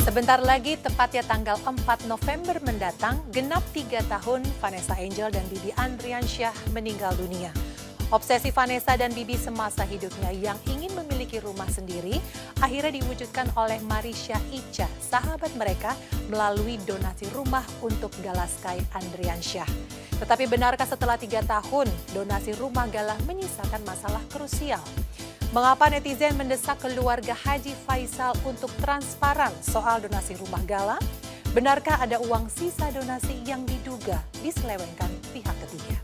Sebentar lagi, tepatnya tanggal 4 November mendatang, genap 3 tahun Vanessa Angel dan Bibi Andriansyah meninggal dunia. Obsesi Vanessa dan Bibi semasa hidupnya yang ingin memiliki rumah sendiri akhirnya diwujudkan oleh Marisha Icha, sahabat mereka, melalui donasi rumah untuk Gala Sky Andriansyah. Tetapi benarkah setelah 3 tahun donasi rumah Gala menyisakan masalah krusial? Mengapa netizen mendesak keluarga Haji Faisal untuk transparan soal donasi rumah Gala? Benarkah ada uang sisa donasi yang diduga diselewengkan pihak ketiga?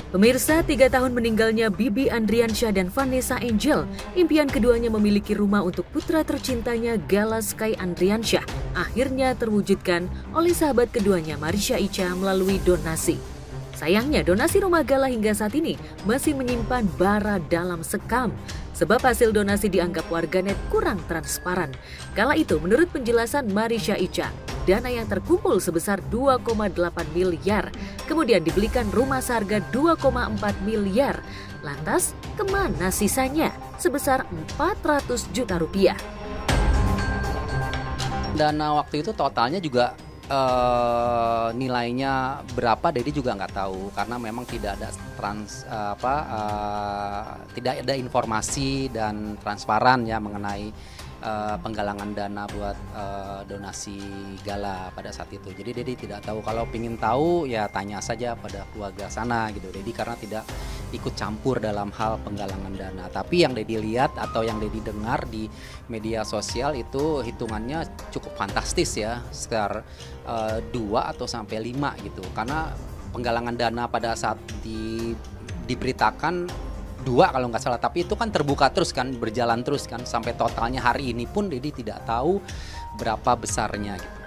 Pemirsa, 3 tahun meninggalnya Bibi Andriansyah dan Vanessa Angel, impian keduanya memiliki rumah untuk putra tercintanya Gala Sky Andriansyah akhirnya terwujudkan oleh sahabat keduanya Marisha Icha melalui donasi. Sayangnya donasi rumah Gala hingga saat ini masih menyimpan bara dalam sekam. Sebab hasil donasi dianggap warganet kurang transparan. Kala itu menurut penjelasan Marisha Icha, dana yang terkumpul sebesar 2,8 miliar, kemudian dibelikan rumah seharga 2,4 miliar. Lantas kemana sisanya sebesar 400 juta rupiah? Dana waktu itu totalnya juga nilainya berapa Dedi juga nggak tahu karena memang tidak ada tidak ada informasi dan transparan ya mengenai penggalangan dana buat donasi Gala pada saat itu. Jadi Dedi tidak tahu. Kalau ingin tahu ya tanya saja pada keluarga sana gitu. Dedi karena tidak ikut campur dalam hal penggalangan dana. Tapi yang Dedi lihat atau yang Dedi dengar di media sosial itu hitungannya cukup fantastis ya, sekitar 2 atau sampai 5 gitu. Karena penggalangan dana pada saat diberitakan 2 kalau nggak salah, tapi itu kan terbuka terus kan, berjalan terus kan, sampai totalnya hari ini pun Dedi tidak tahu berapa besarnya gitu.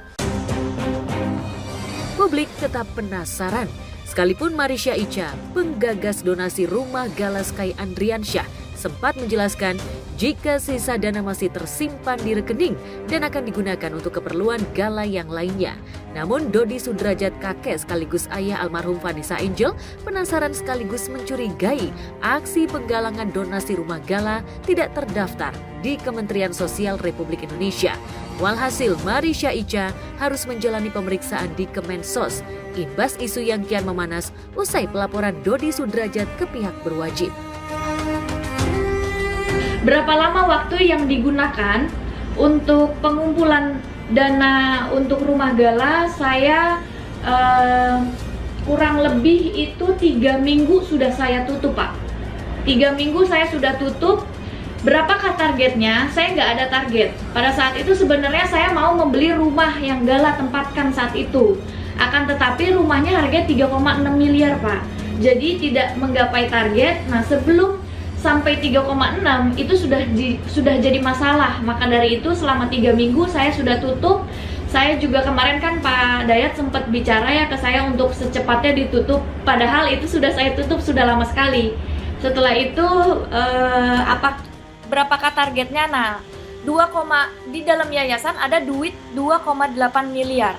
Publik tetap penasaran. Sekalipun Marisha Icha, penggagas donasi rumah Gala Sky Andriansyah, sempat menjelaskan jika sisa dana masih tersimpan di rekening dan akan digunakan untuk keperluan Gala yang lainnya. Namun Dodi Sudrajat, kakek sekaligus ayah almarhum Vanessa Angel, penasaran sekaligus mencurigai aksi penggalangan donasi rumah Gala tidak terdaftar di Kementerian Sosial Republik Indonesia. Walhasil Marisha Icha harus menjalani pemeriksaan di Kemensos, imbas isu yang kian memanas usai pelaporan Dodi Sudrajat ke pihak berwajib. Berapa lama waktu yang digunakan untuk pengumpulan dana untuk rumah Gala? Saya kurang lebih itu 3 minggu sudah saya tutup, Pak. 3 minggu saya sudah tutup. Berapakah targetnya? Saya nggak ada target. Pada saat itu sebenarnya saya mau membeli rumah yang Gala tempatkan saat itu. Akan tetapi rumahnya harganya 3,6 miliar, Pak. Jadi tidak menggapai target. Nah, sebelum sampai 3,6 itu sudah jadi masalah. Maka dari itu selama 3 minggu saya sudah tutup. Saya juga kemarin kan Pak Dayat sempat bicara ya ke saya untuk secepatnya ditutup. Padahal itu sudah saya tutup sudah lama sekali. Setelah itu berapakah targetnya? Nah, di dalam yayasan ada duit 2,8 miliar.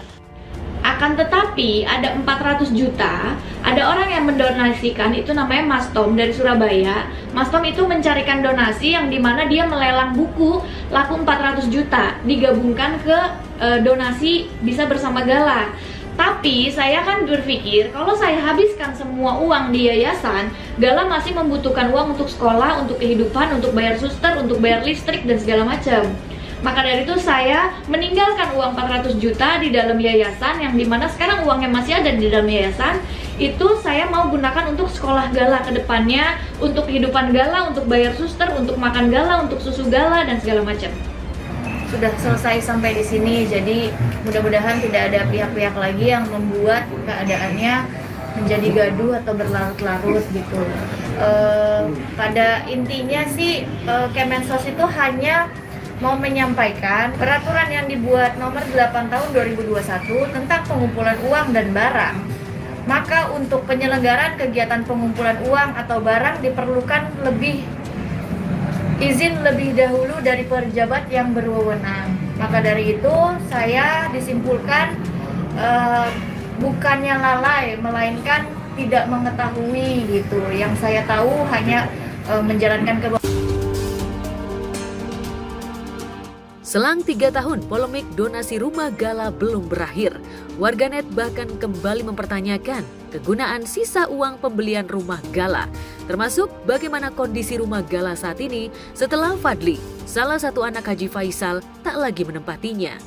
Akan tetapi ada 400 juta, ada orang yang mendonasikan, itu namanya Mas Tom dari Surabaya. Mas Tom itu mencarikan donasi yang dimana dia melelang buku laku 400 juta, digabungkan ke donasi Bisa Bersama Gala. Tapi saya kan berpikir kalau saya habiskan semua uang di yayasan, Gala masih membutuhkan uang untuk sekolah, untuk kehidupan, untuk bayar suster, untuk bayar listrik dan segala macam. Maka dari itu saya meninggalkan uang 400 juta di dalam yayasan, yang dimana sekarang uangnya masih ada di dalam yayasan. Itu saya mau gunakan untuk sekolah Gala ke depannya, untuk kehidupan Gala, untuk bayar suster, untuk makan Gala, untuk susu Gala dan segala macam. Sudah selesai sampai di sini, jadi mudah-mudahan tidak ada pihak-pihak lagi yang membuat keadaannya menjadi gaduh atau berlarut-larut gitu. Pada intinya sih Kemensos itu hanya mau menyampaikan peraturan yang dibuat nomor 8 tahun 2021 tentang pengumpulan uang dan barang. Maka untuk penyelenggaraan kegiatan pengumpulan uang atau barang diperlukan izin lebih dahulu dari pejabat yang berwenang. Maka dari itu saya disimpulkan bukannya lalai, melainkan tidak mengetahui gitu. Yang saya tahu hanya menjalankan Selang 3 tahun, polemik donasi rumah gala belum berakhir. Warganet bahkan kembali mempertanyakan kegunaan sisa uang pembelian rumah gala. Termasuk bagaimana kondisi rumah gala saat ini setelah Fadli, salah satu anak Haji Faisal, tak lagi menempatinya.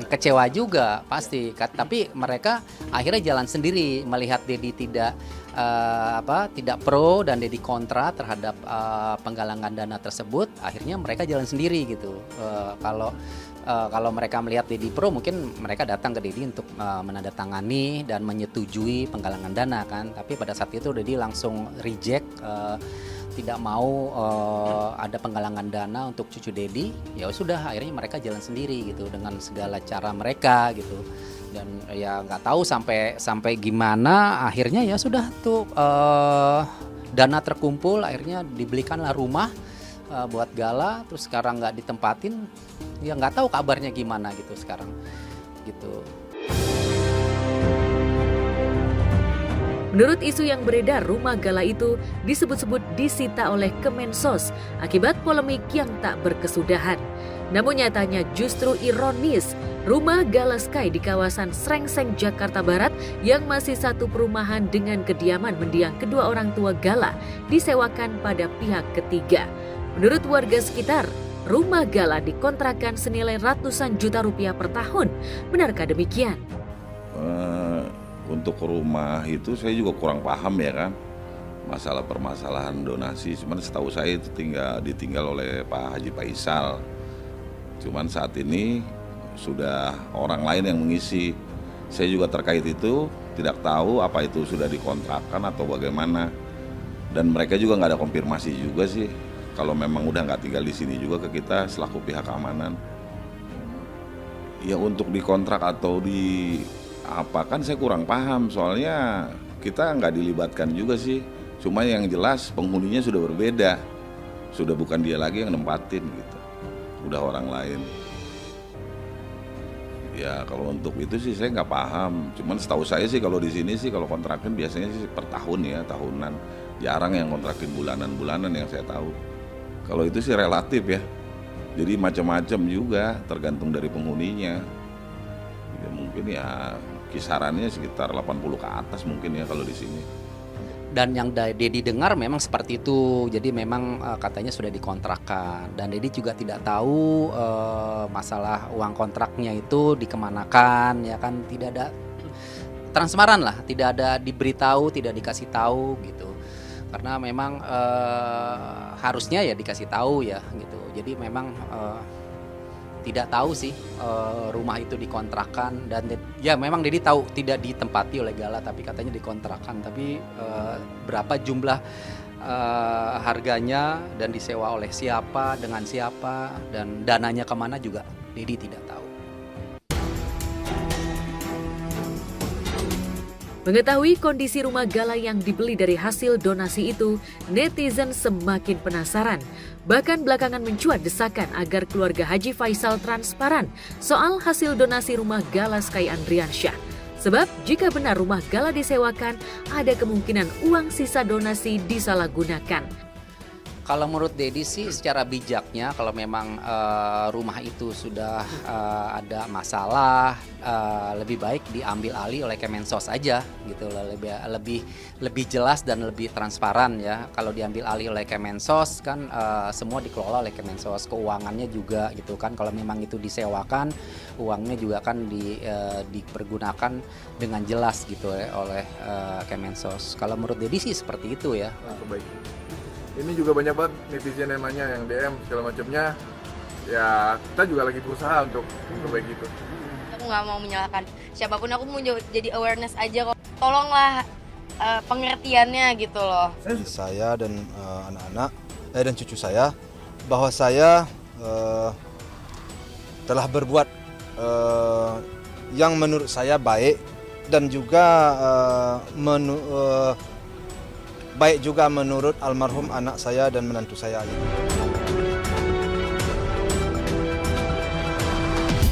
Kecewa juga pasti, tapi mereka akhirnya jalan sendiri melihat Dedi tidak pro dan Dedi kontra terhadap penggalangan dana tersebut. Akhirnya mereka jalan sendiri gitu. Kalau mereka melihat Dedi pro, mungkin mereka datang ke Dedi untuk menandatangani dan menyetujui penggalangan dana kan. Tapi pada saat itu Dedi langsung reject. Tidak mau ada penggalangan dana untuk cucu Dedi, ya sudah akhirnya mereka jalan sendiri gitu dengan segala cara mereka gitu. Dan ya nggak tahu sampai gimana akhirnya ya sudah tuh dana terkumpul, akhirnya dibelikanlah rumah buat gala, terus sekarang nggak ditempatin, ya nggak tahu kabarnya gimana gitu sekarang gitu. Menurut isu yang beredar, rumah gala itu disebut-sebut disita oleh Kemensos akibat polemik yang tak berkesudahan. Namun nyatanya justru ironis, rumah Gala Sky di kawasan Srengseng, Jakarta Barat yang masih satu perumahan dengan kediaman mendiang kedua orang tua Gala disewakan pada pihak ketiga. Menurut warga sekitar, rumah Gala dikontrakan senilai ratusan juta rupiah per tahun. Benarkah demikian? Untuk rumah itu saya juga kurang paham ya kan, masalah permasalahan donasi. Cuman setahu saya itu ditinggal oleh Pak Haji Faisal. Cuman saat ini sudah orang lain yang mengisi. Saya juga terkait itu tidak tahu apa itu sudah dikontrakkan atau bagaimana. Dan mereka juga nggak ada konfirmasi juga sih. Kalau memang udah nggak tinggal di sini juga ke kita selaku pihak keamanan. Ya untuk dikontrak atau apa kan saya kurang paham, soalnya kita nggak dilibatkan juga sih. Cuma yang jelas penghuninya sudah berbeda, sudah bukan dia lagi yang nempatin gitu, udah orang lain. Ya kalau untuk itu sih saya nggak paham. Cuman setahu saya sih kalau di sini sih kalau kontrakin biasanya sih per tahun ya, tahunan. Jarang yang kontrakin bulanan-bulanan yang saya tahu. Kalau itu sih relatif ya. Jadi macam-macam juga tergantung dari penghuninya. Ya mungkin ya kisarannya sekitar 80 ke atas mungkin ya kalau di sini. Dan yang Dedi dengar memang seperti itu. Jadi memang katanya sudah dikontrakkan. Dan Dedi juga tidak tahu masalah uang kontraknya itu dikemanakan, ya kan, tidak ada transparan lah, tidak ada diberitahu, tidak dikasih tahu gitu. Karena memang harusnya ya dikasih tahu ya gitu. Jadi memang tidak tahu sih rumah itu dikontrakkan, dan ya memang Dedi tahu tidak ditempati oleh Gala tapi katanya dikontrakkan, tapi berapa jumlah harganya dan disewa oleh siapa, dengan siapa, dan dananya kemana juga Dedi tidak tahu. Mengetahui kondisi rumah Gala yang dibeli dari hasil donasi itu, netizen semakin penasaran. Bahkan belakangan mencuat desakan agar keluarga Haji Faisal transparan soal hasil donasi rumah Gala Sky Andriansyah. Sebab jika benar rumah Gala disewakan, ada kemungkinan uang sisa donasi disalahgunakan. Kalau menurut Dedi sih secara bijaknya, kalau memang rumah itu sudah ada masalah, lebih baik diambil alih oleh Kemensos aja gitu, lebih jelas dan lebih transparan ya. Kalau diambil alih oleh Kemensos kan semua dikelola oleh Kemensos, keuangannya juga gitu kan. Kalau memang itu disewakan, uangnya juga kan dipergunakan dengan jelas gitu oleh Kemensos. Kalau menurut Dedi sih seperti itu ya. Ini juga banyak banget netizen yang nanya, yang DM segala macamnya. Ya kita juga lagi berusaha untuk perbaiki itu. Aku nggak mau menyalahkan siapapun, aku mau jadi awareness aja kok. Tolonglah pengertiannya gitu loh. Saya dan anak-anak dan cucu saya, bahwa saya telah berbuat yang menurut saya baik, dan juga baik juga menurut almarhum anak saya dan menantu saya.